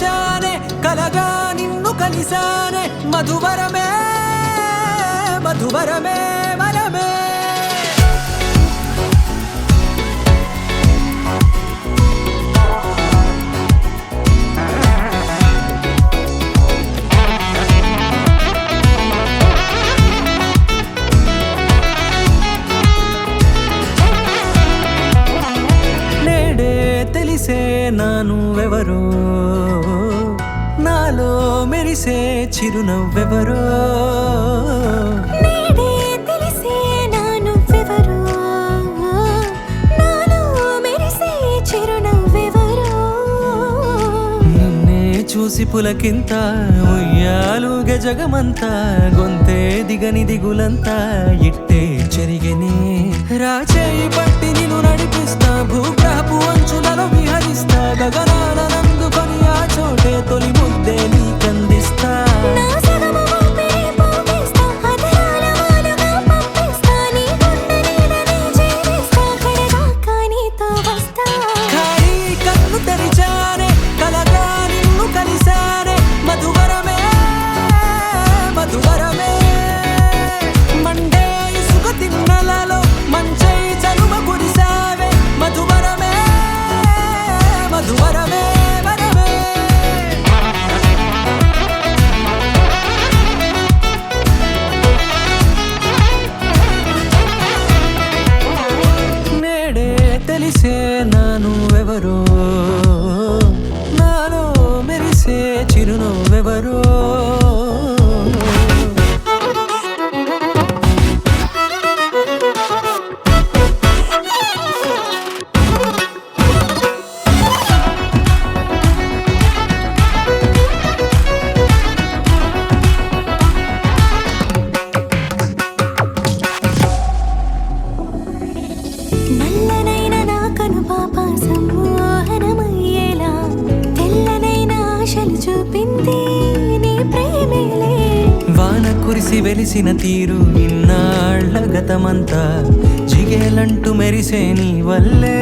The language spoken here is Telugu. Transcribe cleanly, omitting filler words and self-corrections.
తెరిచానే కలగా నిన్ను కలిసానే మధువరమే మధువరమే వరమే తెలిసే నానువెవరో నాలో మెరిసే చిరునవ్వెవరో నేడే తెలిసే నానువెవరో నాలో మెరిసే చిరునవ్వెవరో నిన్నే చూసి పులకింత ఉయ్యాలుగ జగమంతా గొంతే దిగని దిగులంతా ఇట్టే చెరిగనే రాచేయి పట్టి నిన్ను నడిపిస్తా భూగ్రహపు అంచులలో విహరిస్తా గగనాన నందుకొని ఆ చోటే తొలి ముద్దే నీకందిస్తా నా సగము ఊపిరి పోగేస్తా అధరాల వాలుగా పంపిస్తా నీ గుండె నీడనే చేరేస్తా కడదాకా నీతో వస్తా ఖాళీ కన్ను తెరిచానే కలగా నిన్ను కలిసానే మధువరమే మధువరమే మండే ఇసుక తిన్నలలో మంచై చలువ కురిసావే మధువరమే మధువరమే వరమే నేడే తెలిసే నానువెవరో నాలో మెరిసే చిరునవ్వెవరో నల్లనైన నా కనుపాప సమ్మోహనమయ్యేలా తెల్లనైన ఆశలు చూపింది నీ ప్రేమేలే వాన కురిసి వెలిసిన తీరు ఇన్నాళ్ల గతమంతా జిగేలంటూ మెరిసే నీ వల్లే